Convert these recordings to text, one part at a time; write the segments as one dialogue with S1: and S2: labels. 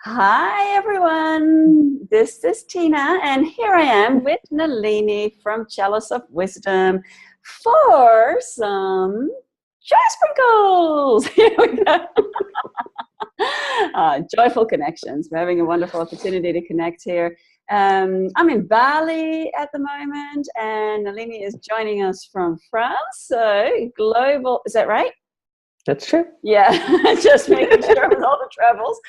S1: Hi everyone, this is Tina and here I am with Nalini from Chalice of Wisdom for some joy sprinkles. Here we go. Joyful connections. We're having a wonderful opportunity to connect here. I'm in Bali at the moment and Nalini is joining us from France. So global, is that right?
S2: That's true.
S1: Yeah, just making sure with all the travels.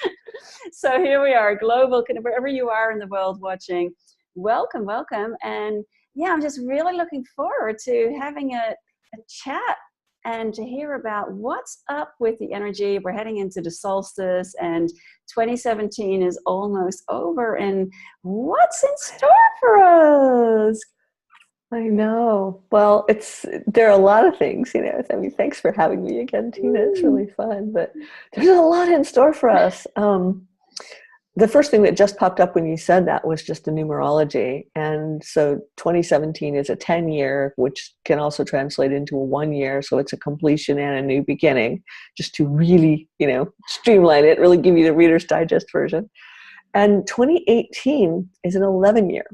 S1: So here we are, global, wherever you are in the world watching, welcome, welcome. And yeah, I'm just really looking forward to having a chat and to hear about what's up with the energy. We're heading into the solstice and 2017 is almost over. And what's in store for us?
S2: I know. Well, there are a lot of things, I mean, thanks for having me again, Tina. It's really fun, but there's a lot in store for us. The first thing that just popped up when you said that was just the numerology. And so 2017 is a 10-year, which can also translate into a 1 year. So it's a completion and a new beginning, just to really, streamline it, really give you the Reader's Digest version. And 2018 is an 11-year.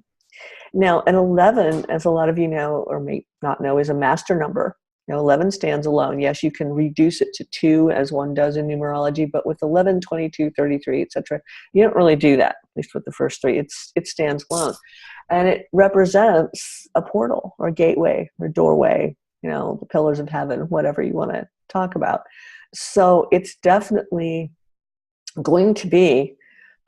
S2: Now, an 11, as a lot of you know or may not know, is a master number. 11 stands alone. Yes, you can reduce it to 2 as one does in numerology, but with 11, 22, 33, etc., you don't really do that, at least with the first 3. It stands alone. And it represents a portal or a gateway or doorway, the pillars of heaven, whatever you want to talk about. So it's definitely going to be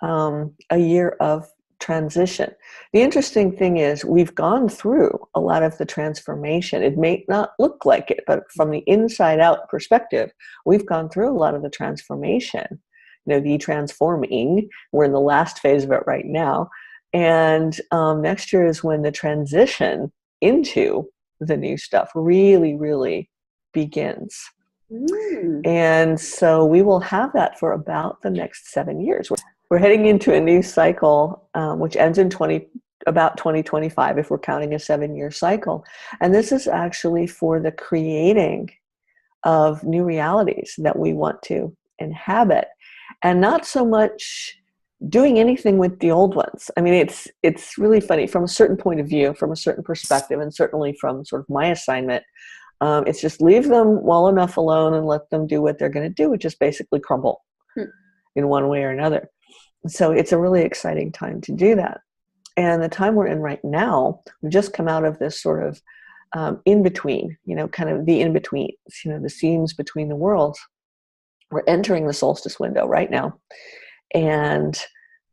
S2: a year of transition. The interesting thing is we've gone through a lot of the transformation. It may not look like it, but from the inside out perspective, we've gone through a lot of the transformation, the transforming. We're in the last phase of it right now. And next year is when the transition into the new stuff really, really begins. And so we will have that for about the next 7 years. We're heading into a new cycle, which ends in about 2025, if we're counting a 7-year cycle. And this is actually for the creating of new realities that we want to inhabit, and not so much doing anything with the old ones. I mean, it's really funny from a certain point of view, from a certain perspective, and certainly from sort of my assignment. It's just leave them well enough alone and let them do what they're going to do, which is basically crumble in one way or another. So it's a really exciting time to do that. And the time we're in right now, we've just come out of this sort of in-between, kind of the in-betweens, the seams between the worlds. We're entering the solstice window right now. And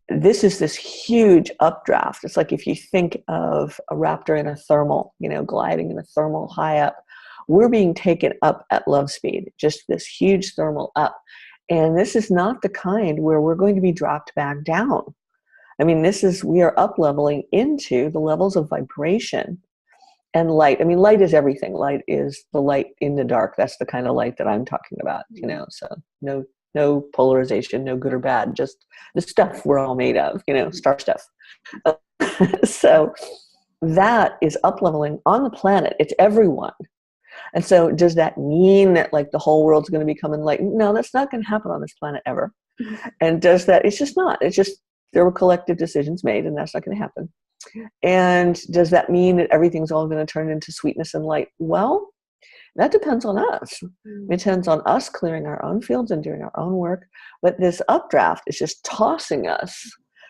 S2: this is this huge updraft. It's like if you think of a raptor in a thermal, gliding in a thermal high up, we're being taken up at love speed, just this huge thermal up. And this is not the kind where we're going to be dropped back down. I mean, we are up leveling into the levels of vibration and light. I mean, light is everything. Light is the light in the dark. That's the kind of light that I'm talking about, so no polarization, no good or bad, just the stuff we're all made of, star stuff. So that is up leveling on the planet. It's everyone. And so does that mean that like the whole world's going to become enlightened? No, that's not going to happen on this planet ever. And it's just not. It's just there were collective decisions made and that's not going to happen. And does that mean that everything's all going to turn into sweetness and light? Well, that depends on us. It depends on us clearing our own fields and doing our own work. But this updraft is just tossing us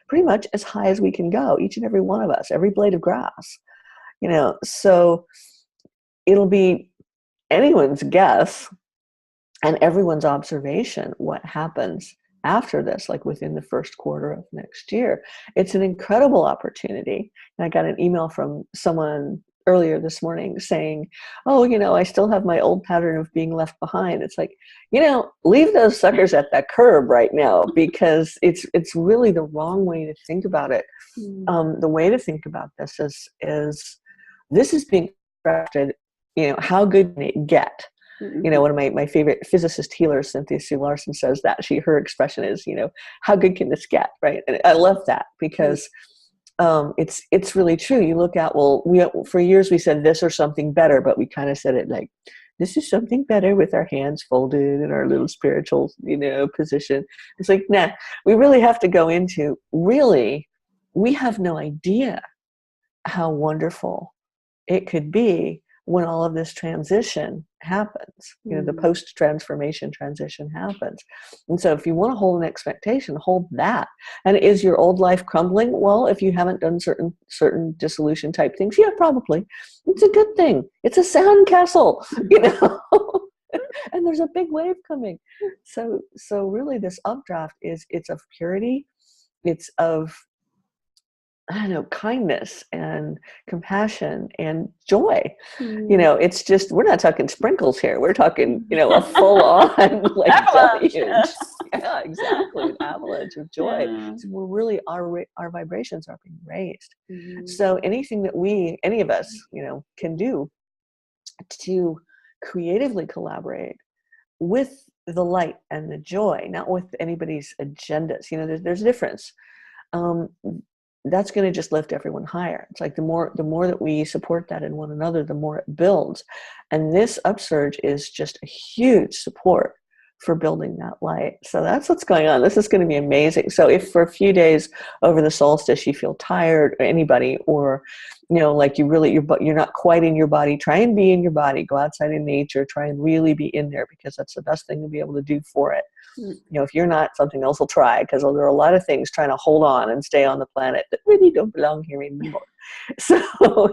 S2: pretty much as high as we can go, each and every one of us, every blade of grass. So it'll be anyone's guess and everyone's observation what happens after this, like within the first quarter of next year. It's an incredible opportunity. And I got an email from someone earlier this morning saying, oh, I still have my old pattern of being left behind. It's like, leave those suckers at that curb right now, because it's really the wrong way to think about it. The way to think about this is this is being crafted. How good can it get? One of my favorite physicist healers, Cynthia C. Larson, says that her expression is, how good can this get? Right. And I love that because it's really true. You look at, well, for years we said this or something better, but we kind of said it like, this is something better, with our hands folded in our little spiritual, position. It's like, nah, we really have to go into, really, we have no idea how wonderful it could be when all of this transition happens, the post-transformation transition happens. And so if you want to hold an expectation, hold that. And is your old life crumbling? Well, if you haven't done certain dissolution type things, yeah, probably. It's a good thing. It's a sand castle, and there's a big wave coming. So really this updraft it's of purity. It's of, I don't know, kindness and compassion and joy. It's just, we're not talking sprinkles here. We're talking, a full on like deluge. Yeah, exactly. An avalanche of joy. Yeah. So we're really, our vibrations are being raised. So anything that any of us, can do to creatively collaborate with the light and the joy, not with anybody's agendas. There's a difference. That's going to just lift everyone higher. It's like the more that we support that in one another, the more it builds. And this upsurge is just a huge support for building that light. So that's what's going on. This is going to be amazing. So if for a few days over the solstice you feel tired, or anybody, or like you're not quite in your body, try and be in your body. Go outside in nature. Try and really be in there, because that's the best thing to be able to do for it. If you're not, something else will try, because there are a lot of things trying to hold on and stay on the planet that really don't belong here anymore. So,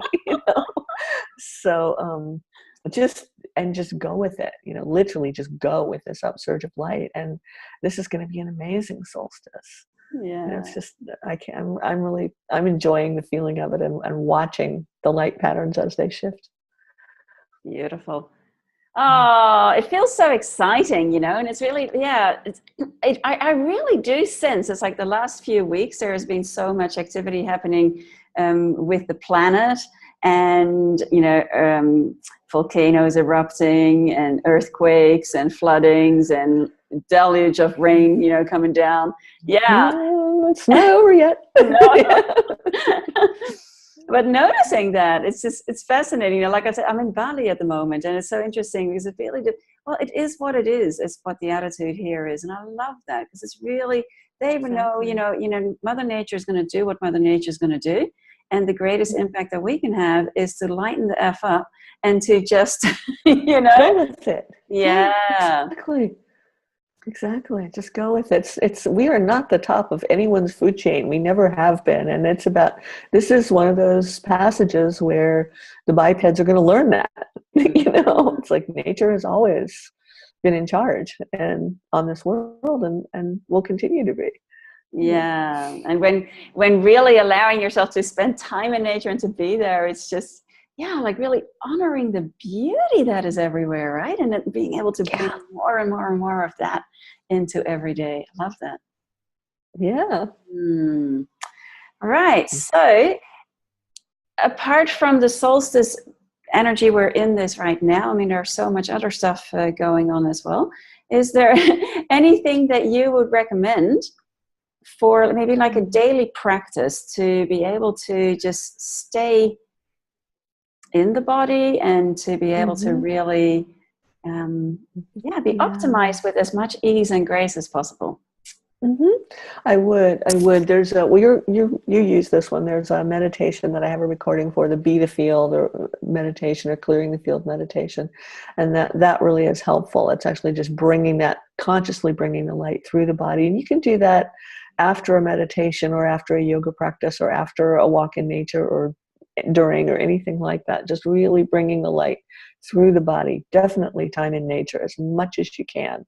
S2: just go with it. Literally just go with this upsurge of light, and this is going to be an amazing solstice. Yeah, it's just, I'm enjoying the feeling of it, and watching the light patterns as they shift.
S1: Beautiful. Oh, it feels so exciting, and it's really, I really do sense it's like the last few weeks there has been so much activity happening with the planet, and volcanoes erupting, and earthquakes and floodings and deluge of rain coming down.
S2: It's not over yet.
S1: But noticing that, it's fascinating. Like I said, I'm in Bali at the moment, and it's so interesting because it really it is what it is. It's what the attitude here is, and I love that, because it's really, they know, Mother Nature is going to do what Mother Nature is going to do, and the greatest impact that we can have is to lighten the F up and to just,
S2: go with it.
S1: Yeah,
S2: Exactly. Just go with it. We are not the top of anyone's food chain. We never have been. And this is one of those passages where the bipeds are going to learn that. It's like nature has always been in charge and on this world, and will continue to be.
S1: Yeah. And when really allowing yourself to spend time in nature and to be there, it's just, like really honoring the beauty that is everywhere, right? And then being able to bring more and more and more of that into every day. I love that.
S2: Yeah.
S1: All right. So apart from the solstice energy we're in this right now, I mean, there's so much other stuff going on as well. Is there anything that you would recommend for maybe like a daily practice to be able to just stay in the body and to be able to really be optimized with as much ease and grace as possible?
S2: I would. There's you use this one. There's a meditation that I have a recording for, the Be the Field or meditation, or clearing the field meditation, and that really is helpful. It's actually just consciously bringing the light through the body, and you can do that after a meditation, or after a yoga practice, or after a walk in nature, or during, or anything like that. Just really bringing the light through the body. Definitely time in nature as much as you can.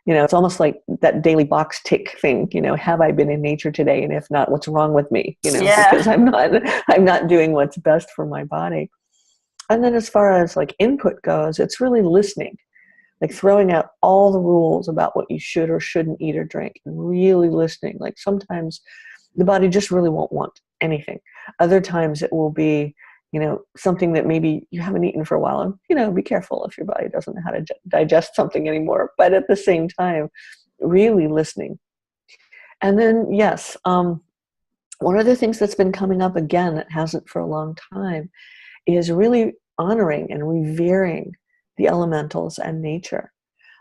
S2: It's almost like that daily box tick thing. Have I been in nature today? And if not, what's wrong with me? Because I'm not doing what's best for my body. And then as far as like input goes, it's really listening, like throwing out all the rules about what you should or shouldn't eat or drink, and really listening. Like sometimes the body just really won't want anything. Other times it will be, something that maybe you haven't eaten for a while, and, be careful if your body doesn't know how to digest something anymore. But at the same time, really listening. And then, yes, one of the things that's been coming up again that hasn't for a long time is really honoring and revering the elementals and nature.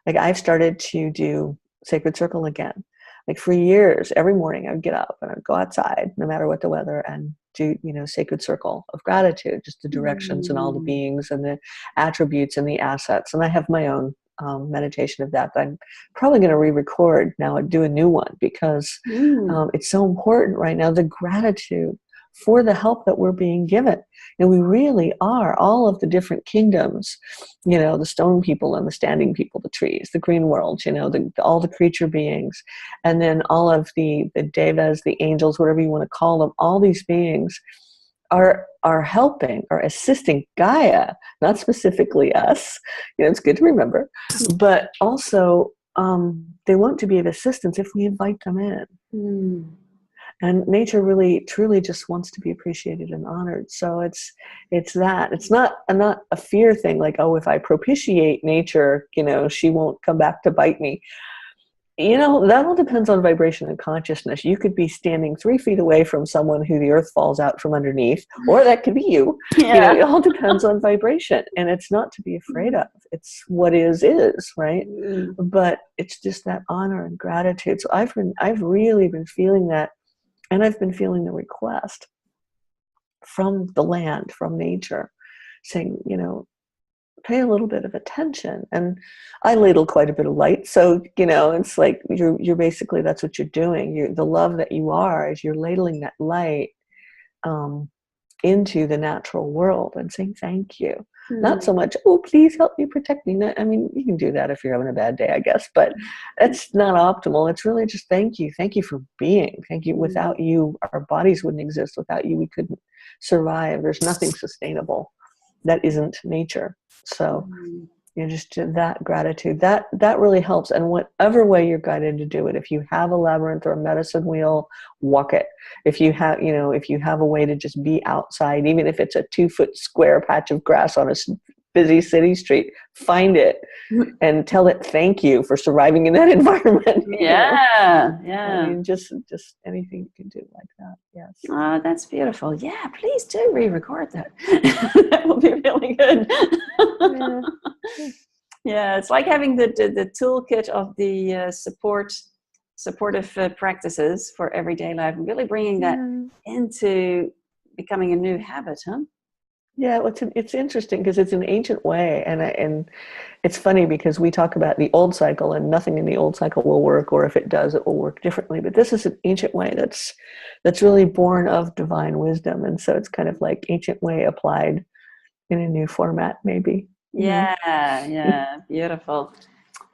S2: Like I've started to do sacred circle again. Like for years, every morning I would get up and I'd go outside, no matter what the weather, and do, sacred circle of gratitude, just the directions and all the beings and the attributes and the assets. And I have my own meditation of that I'm probably going to re-record now and do a new one, because it's so important right now, the gratitude for the help that we're being given. And we really are all of the different kingdoms, the stone people and the standing people, the trees, the green world, all the creature beings, and then all of the devas, the angels, whatever you want to call them, all these beings are helping, are assisting Gaia, not specifically us. It's good to remember, but also they want to be of assistance if we invite them in. And nature really, truly just wants to be appreciated and honored. So it's that. It's not a fear thing, like, oh, if I propitiate nature, she won't come back to bite me. That all depends on vibration and consciousness. You could be standing 3 feet away from someone who the earth falls out from underneath, or that could be you.
S1: Yeah.
S2: It all depends on vibration, and it's not to be afraid of. It's what is, right? But it's just that honor and gratitude. So I've really been feeling that, and I've been feeling the request from the land, from nature, saying, pay a little bit of attention. And I ladle quite a bit of light. So, it's like you're basically, that's what you're doing. The love that you are, is you're ladling that light into the natural world and saying thank you. Not so much, oh, please help me, protect me. I mean, you can do that if you're having a bad day, I guess, but it's not optimal. It's really just thank you. Thank you for being. Thank you. Without you, our bodies wouldn't exist. Without you, we couldn't survive. There's nothing sustainable that isn't nature. So just that gratitude, that really helps. And whatever way you're guided to do it, if you have a labyrinth or a medicine wheel, walk it. If you have, if you have a way to just be outside, even if it's a 2-foot square patch of grass on a busy city street, find it and tell it thank you for surviving in that environment.
S1: Yeah.
S2: I mean, just anything you can do like that. Yes.
S1: Oh, that's beautiful. Yeah, please do re-record that. That will be really good. Yeah, it's like having the toolkit of the supportive practices for everyday life, and really bringing that into becoming a new habit, huh?
S2: Yeah, well, it's interesting because it's an ancient way, and it's funny because we talk about the old cycle, and nothing in the old cycle will work, or if it does, it will work differently. But this is an ancient way that's really born of divine wisdom, and so it's kind of like ancient way applied in a new format, maybe.
S1: Yeah, beautiful.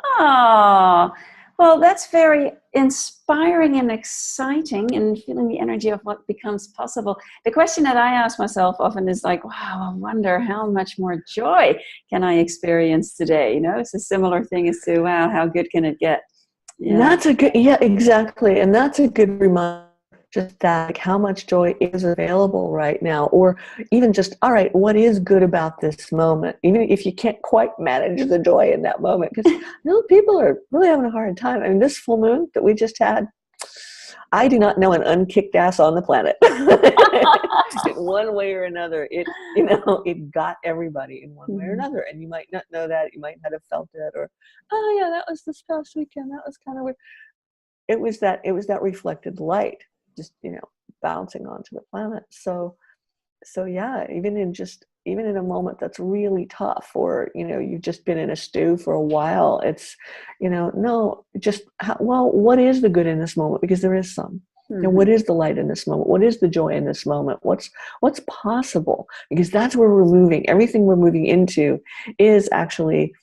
S1: Oh, well, that's very inspiring and exciting, and feeling the energy of what becomes possible. The question that I ask myself often is like, wow, I wonder how much more joy can I experience today? It's a similar thing as to, wow, how good can it get?
S2: That's a good, exactly. And that's a good reminder, just that, like, how much joy is available right now, or even just, all right, what is good about this moment, even if you can't quite manage the joy in that moment, because people are really having a hard time. I mean, this full moon that we just had, I do not know an unkicked ass on the planet. In one way or another, it got everybody in one way or another. And you might not know that, you might not have felt it, or, oh yeah, that was this past weekend, that was kind of weird. It was that reflected light, just bouncing onto the planet. So yeah, even in a moment that's really tough, or you've just been in a stew for a while, it's what is the good in this moment, because there is some. What is the light in this moment? What is the joy in this moment? What's possible? Because that's where we're moving. Everything we're moving into is actually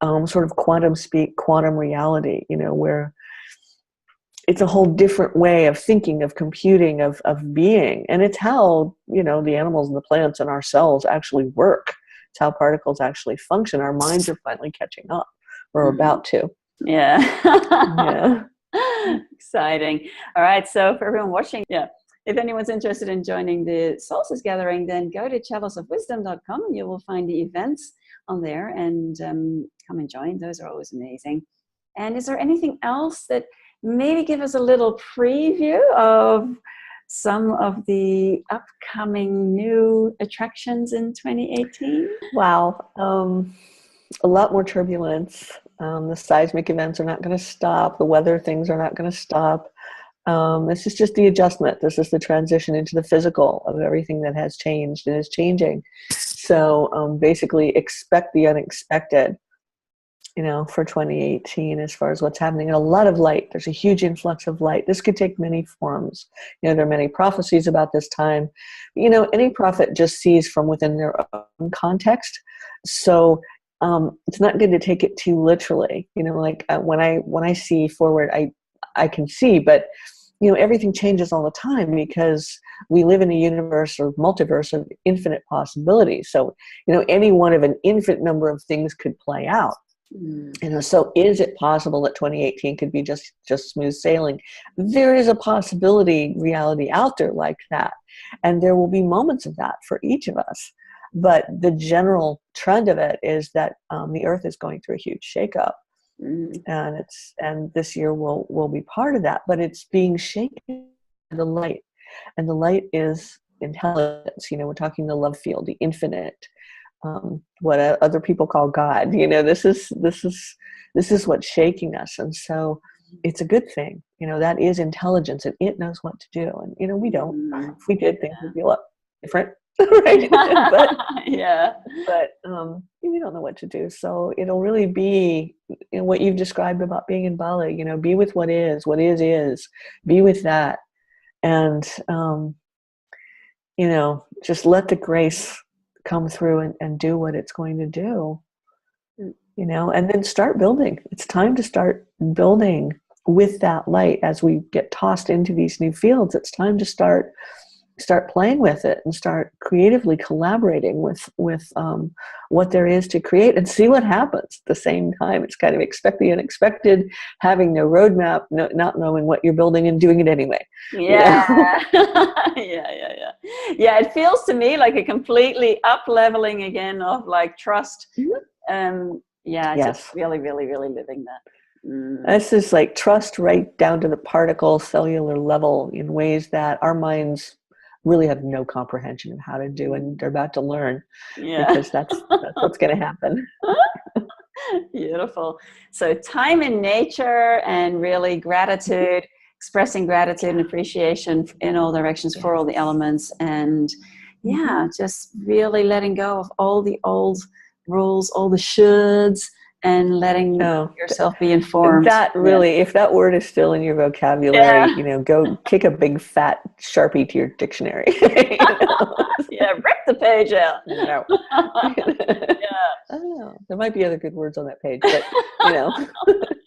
S2: sort of quantum speak, quantum reality, where it's a whole different way of thinking, of computing, of being. And it's how, the animals and the plants and our cells actually work. It's how particles actually function. Our minds are finally catching up. We're about to.
S1: Yeah. Exciting. All right. So for everyone watching, if anyone's interested in joining the Solstice Gathering, then go to chaliceofwisdom.com and you will find the events on there, and come and join. Those are always amazing. And is there anything else that maybe give us a little preview of some of the upcoming new attractions in 2018?
S2: Wow. A lot more turbulence. The seismic events are not going to stop. The weather things are not going to stop. This is just the adjustment. This is the transition into the physical of everything that has changed and is changing. So basically expect the unexpected, for 2018 as far as what's happening. And a lot of light. There's a huge influx of light. This could take many forms. There are many prophecies about this time. Any prophet just sees from within their own context. So it's not good to take it too literally. When I see forward, I can see, but everything changes all the time because we live in a universe or multiverse of infinite possibilities. So any one of an infinite number of things could play out. So is it possible that 2018 could be just smooth sailing? There is a possibility reality out there like that, and there will be moments of that for each of us. But the general trend of it is that the Earth is going through a huge shakeup. And this year will be part of that, but it's being shaken by the light, and the light is intelligence. We're talking the love field, the infinite, what other people call God. This is what's shaking us, and so it's a good thing. That is intelligence, and it knows what to do. And we don't. If we did, things would be a lot different. Right. But we don't know what to do. So it'll really be what you've described about being in Bali, be with what is, be with that. And, just let the grace come through and do what it's going to do, and then start building. It's time to start building with that light as we get tossed into these new fields. It's time to start playing with it and start creatively collaborating with what there is to create and see what happens at the same time. It's kind of expect the unexpected, having no roadmap, not knowing what you're building and doing it anyway.
S1: Yeah. Yeah, it feels to me like a completely up leveling again of like trust. Just really, really, really living that.
S2: This is like trust right down to the particle cellular level in ways that our minds really have no comprehension of how to do, and they're about to learn, because that's what's going to happen.
S1: Beautiful. So time in nature and really gratitude, expressing gratitude and appreciation in all directions for all the elements, and just really letting go of all the old rules, all the shoulds, and letting yourself be informed.
S2: That really, if that word is still in your vocabulary, go take a big fat Sharpie to your dictionary.
S1: Rip the page out.
S2: No. I don't know. There might be other good words on that page, but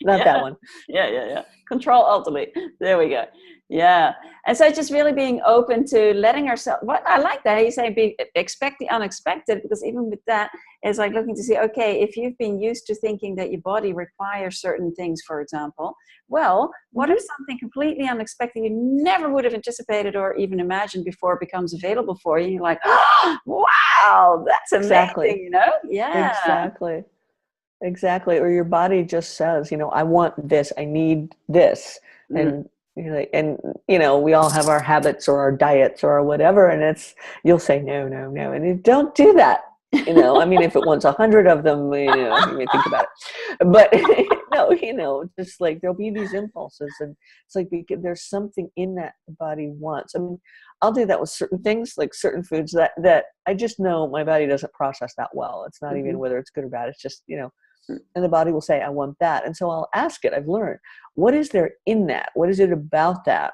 S2: not that one.
S1: Yeah. Control Alt Delete. There we go. Yeah. And so just really being open to letting ourselves, I like that. You say expect the unexpected, because even with that, it's like looking to see, okay, if you've been used to thinking that your body requires certain things, for example, well, what if something completely unexpected you never would have anticipated or even imagined before becomes available for you? And you're like, oh, wow, that's amazing,
S2: Exactly.
S1: Yeah.
S2: Exactly. Or your body just says, I want this, I need this. And we all have our habits or our diets or whatever, and you'll say no, and you don't do that. If it wants 100 of them, you may think about it. But just like there'll be these impulses, and it's like there's something in that the body wants. I'll do that with certain things, like certain foods that I just know my body doesn't process that well. It's not even whether it's good or bad. It's just and the body will say, I want that. And so I'll ask it. I've learned, what is there in that? What is it about that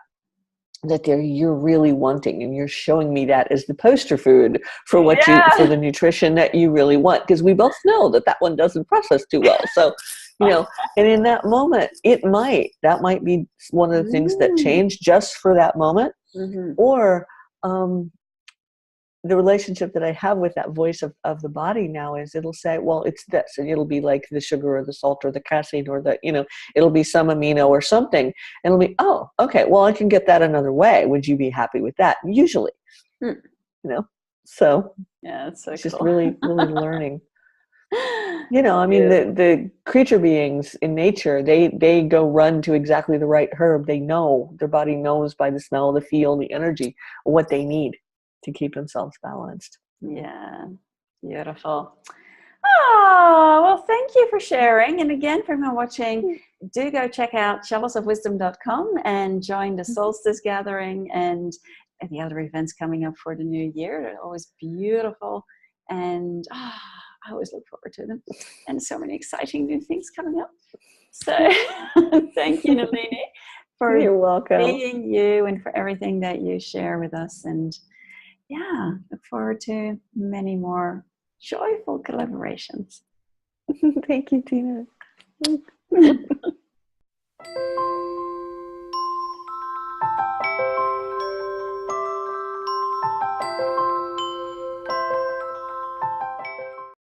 S2: you're really wanting? And you're showing me that as the poster food for for the nutrition that you really want. Because we both know that one doesn't process too well. So, and in that moment, that might be one of the things that change just for that moment. Or, the relationship that I have with that voice of the body now is it'll say, well, it's this, and it'll be like the sugar or the salt or the casein or the, it'll be some amino or something. And it'll be, oh, okay, well, I can get that another way. Would you be happy with that? Usually, so
S1: yeah, it's so
S2: it's
S1: cool.
S2: just really, really learning. You know, I mean, the creature beings in nature, they go run to exactly the right herb. They know, their body knows by the smell, the feel, the energy, what they need to keep themselves balanced.
S1: Yeah, beautiful. Oh, well, thank you for sharing. And again, for everyone watching, do go check out chaliceofwisdom.com and join the Solstice gathering and the other events coming up for the new year. They're always beautiful. And I always look forward to them. And so many exciting new things coming up. So thank you, Nalini, for
S2: You're welcome.
S1: being you and for everything that you share with us. And yeah, look forward to many more joyful collaborations.
S2: Thank you, Tina.